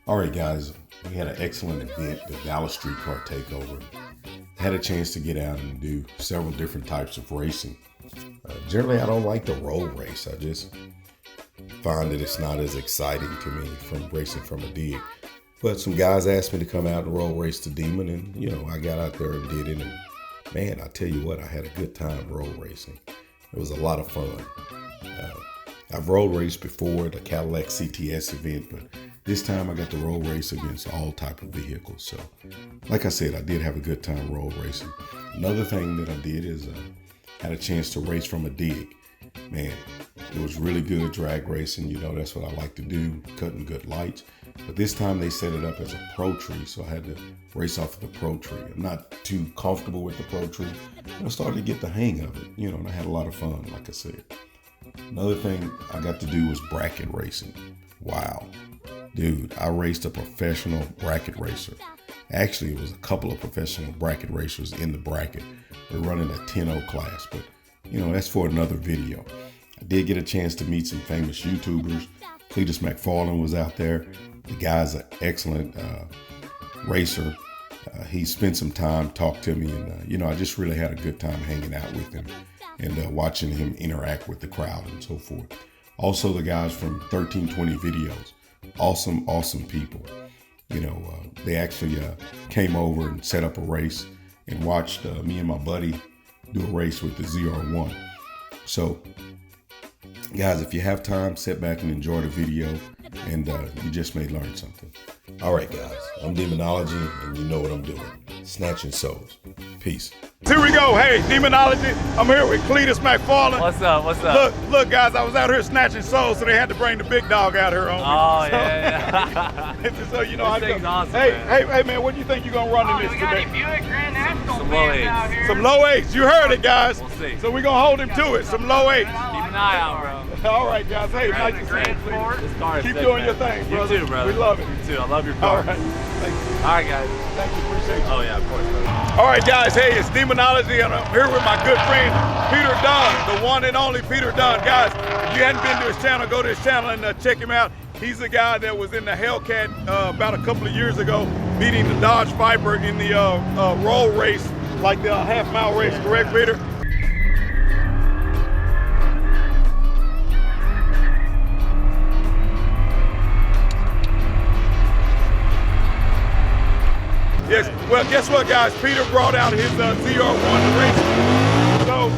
All right, guys, we had an excellent event, the Dallas Street Car Takeover. Had a chance to get out and do several different types of racing. Generally, I don't like the road race. I just find that it's not as exciting to me from racing from a dig. But some guys asked me to come out and road race the Demon, and you know, I got out there and did it. And man, I tell you what, I had a good time road racing. It was a lot of fun. I've road raced before at a Cadillac CTS event, but this time I got to road race against all type of vehicles. So like I said, I did have a good time road racing. Another thing that I did is had a chance to race from a dig. Man, it was really good drag racing. You know, that's what I like to do, cutting good lights. But this time they set it up as a pro tree, so I had to race off of the pro tree. I'm not too comfortable with the pro tree. I started to get the hang of it, you know, and I had a lot of fun, like I said. Another thing I got to do was bracket racing. Wow. Dude, I raced a professional bracket racer. Actually, it was a couple of professional bracket racers in the bracket. We're running a 10-0 class, but you know, that's for another video. I did get a chance to meet some famous YouTubers. Cleetus McFarland was out there. The guy's an excellent racer. He spent some time, talked to me, and you know, I just really had a good time hanging out with him and watching him interact with the crowd and so forth. Also, the guys from 1320 Videos, awesome people. You know, they actually came over and set up a race and watched me and my buddy do a race with the ZR1. So, guys, if you have time, sit back and enjoy the video, and you just may learn something. All right, guys, I'm Demonology, and you know what I'm doing. Snatching souls. Peace. Here we go. Hey, Demonology. I'm here with Cleetus McFarland. What's up? What's up? Look, guys, I was out here snatching souls, so they had to bring the big dog out here on me. Oh, yeah. So, you know, this thing's awesome, hey, man, what do you think you're going to run in this today? Some low eights. Some low eights. You heard it, guys. We'll see. So we're going to hold him to it. Some low eights. Keep an eye out, bro. All right, guys. Hey, nice to see you. Keep doing your thing, brother. You too, brother. We love it. You too. I love your car. All right. Thank you. All right, guys. Thank you. Appreciate you. Oh, yeah, of course, brother. All right, guys. Hey, it's Demonology, and I'm here with my good friend, Peter Dunn, the one and only Peter Dunn. Guys, if you hadn't been to his channel, go to his channel and check him out. He's the guy that was in the Hellcat about a couple of years ago, beating the Dodge Viper in the roll race, like the half-mile race, correct, Peter? Yes, well, guess what, guys? Peter brought out his ZR1 to race. So,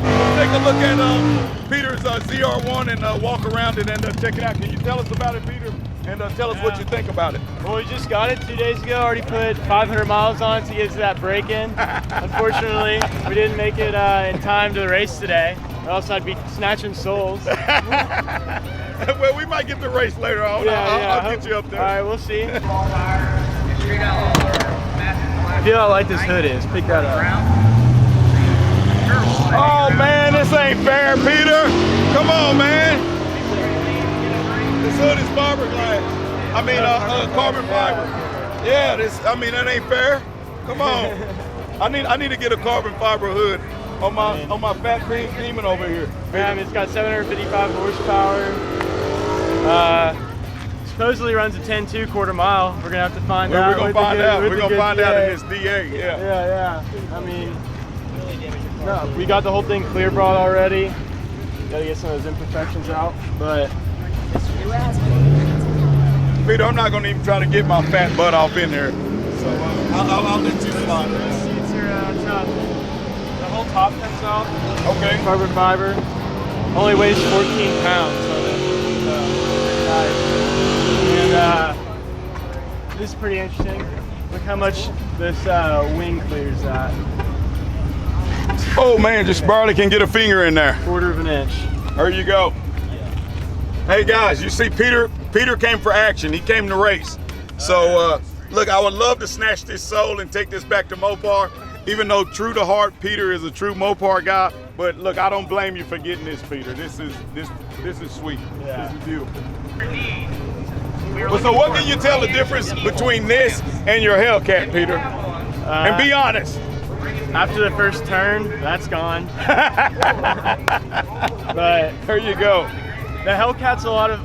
we'll take a look at Peter's ZR1 and walk around it and check it out. Can you tell us about it, Peter? And tell us what you think about it. Well, we just got it 2 days ago. Already put 500 miles on it to get to that break-in. Unfortunately, we didn't make it in time to the race today, or else I'd be snatching souls. Well, we might get the race later on. I'll get you up there. All right, we'll see. Feel how light this hood is. Pick that up. Oh man, this ain't fair, Peter. Come on, man. This hood is fiberglass. I mean, carbon fiber. Yeah, that ain't fair. Come on. I need to get a carbon fiber hood on my fat pink Demon over here. It's got 755 horsepower. Supposedly runs a 10.2 quarter mile. We're gonna have to find out. We're gonna find out. We're gonna find out in his DA. Yeah. I mean, no, we got the whole thing clear brought already. Gotta get some of those imperfections out, but. Peter, I'm not gonna even try to get my fat butt off in there. So I'll let you slide. The seats are tough. The whole top comes out. Okay. Carbon fiber. Only weighs 14 pounds on it. And this is pretty interesting. Look how much this wing clears that. Oh man, just barely can get a finger in there. 1/4 of an inch. There you go. Hey guys, you see Peter came for action. He came to race. So look, I would love to snatch this soul and take this back to Mopar. Even though true to heart, Peter is a true Mopar guy. But look, I don't blame you for getting this, Peter. This is sweet. Yeah. This is beautiful. Well, so what can you tell the difference between this and your Hellcat, Peter? And be honest. After the first turn, that's gone. But there you go. The Hellcat's a lot of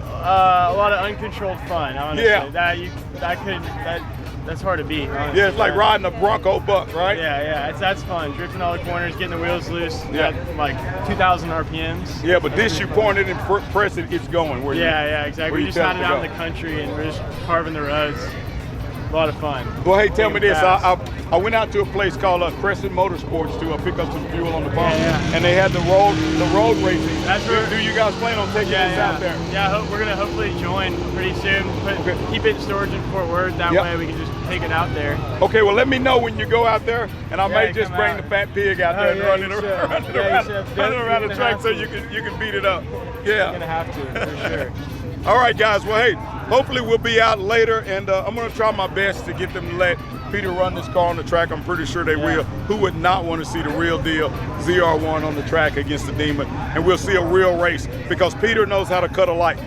uncontrolled fun. Honestly, Yeah. That's hard to beat. Honestly. Yeah, it's like riding a Bronco buck, right? Yeah, that's fun. Drifting all the corners, getting the wheels loose. Yeah. At like 2,000 RPMs. Yeah, but this you point it and press it, it's going. Where Exactly. where We you just tell had it it to out go. in the country and we're just carving the roads. A lot of fun. Well, hey, tell me this. Fast. I went out to a place called Crescent Motorsports to pick up some fuel on the farm, Yeah. and they had the road racing. That's where- Do you guys plan on taking this out there? Yeah, we're gonna hopefully join pretty soon. Keep it in storage in Fort Worth. That Yep. way we can just take it out there. Okay, well, let me know when you go out there, and I may you just come bring out. the fat pig out there and yeah, run you it should. around, Yeah, you should. running around the You're track gonna so have you can beat it up. You're Yeah. gonna have to, for sure. All right, guys. Well, hey, hopefully we'll be out later, and I'm going to try my best to get them to let Peter run this car on the track. I'm pretty sure they will. Who would not want to see the real deal ZR1 on the track against the Demon? And we'll see a real race because Peter knows how to cut a light.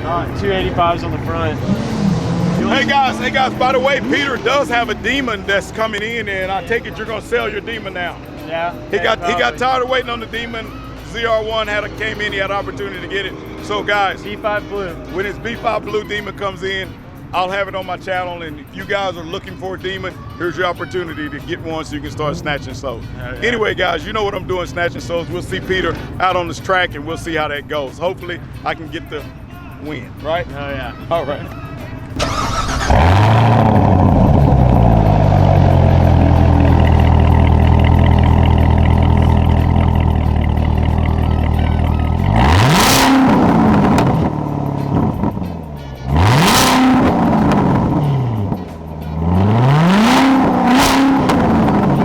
285s on the front. Hey guys, by the way, Peter does have a Demon that's coming in, and I take it you're going to sell your Demon now. Yeah. He got tired of waiting on the Demon. ZR1 came in, he had an opportunity to get it. So guys, B5 blue. when his B5 Blue Demon comes in, I'll have it on my channel, and if you guys are looking for a Demon, here's your opportunity to get one so you can start snatching souls. Yeah. Anyway, guys, you know what I'm doing, snatching souls. We'll see Peter out on this track, and we'll see how that goes. Hopefully, I can get the win, right? Oh yeah. All right.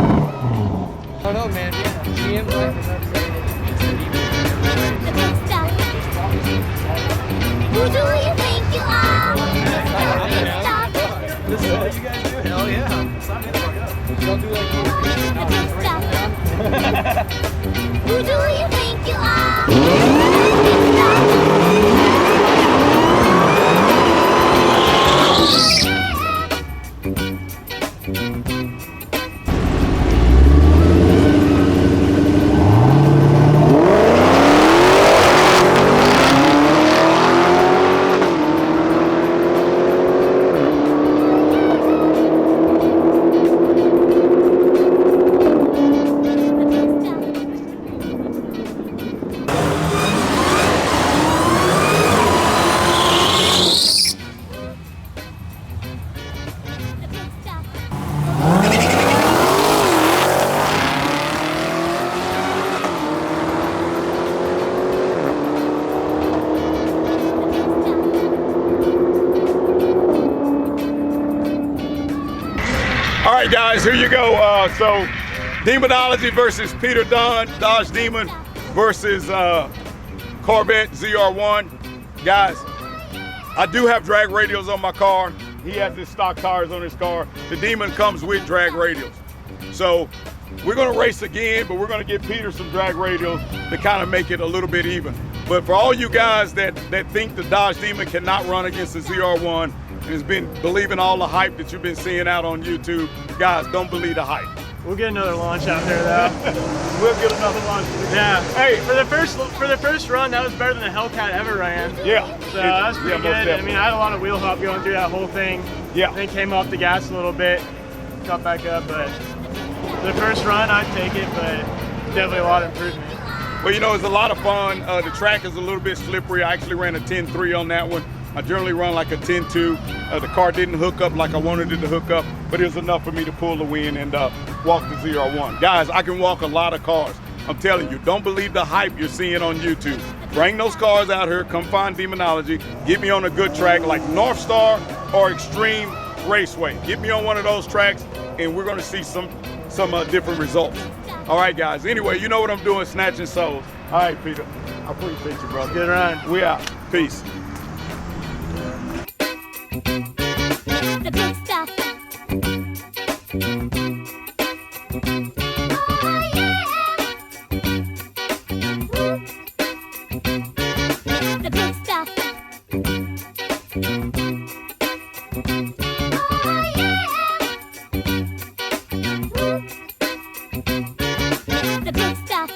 I don't know, man. GM's like Who do you think you are? this is what you guys do? Hell yeah. Sign me the fuck up. Don't do like Who do you think you are? All right, guys, here you go. So, Demonology versus Peter Dunn, Dodge Demon versus Corvette ZR1. Guys, I do have drag radials on my car. He has his stock tires on his car. The Demon comes with drag radials. So, we're gonna race again, but we're gonna give Peter some drag radials to kind of make it a little bit even. But for all you guys that think the Dodge Demon cannot run against the ZR1, and has been believing all the hype that you've been seeing out on YouTube, guys, don't believe the hype. We'll get another launch out there though. We'll get another launch. Yeah. Hey, for the first run, that was better than the Hellcat ever ran. Yeah. So that was pretty most good. I definitely. mean, I had a lot of wheel hop going through that whole thing. Yeah. Then came off the gas a little bit, got back up, but the first run, I'd take it, but definitely a lot of improvement. Well, you know, it's a lot of fun. The track is a little bit slippery. I actually ran a 10.3 on that one. I generally run like a 10.2. The car didn't hook up like I wanted it to hook up, but it was enough for me to pull the win and walk the ZR1. Guys, I can walk a lot of cars. I'm telling you, don't believe the hype you're seeing on YouTube. Bring those cars out here, come find Demonology, get me on a good track like North Star or Extreme Raceway. Get me on one of those tracks and we're gonna see some different results. All right, guys, anyway, you know what I'm doing, snatching souls. All right, Peter, I appreciate you, brother. Good run. We out, peace. The big stuff. Oh, yeah. the good stuff. Oh yeah. Woo. It's the good stuff.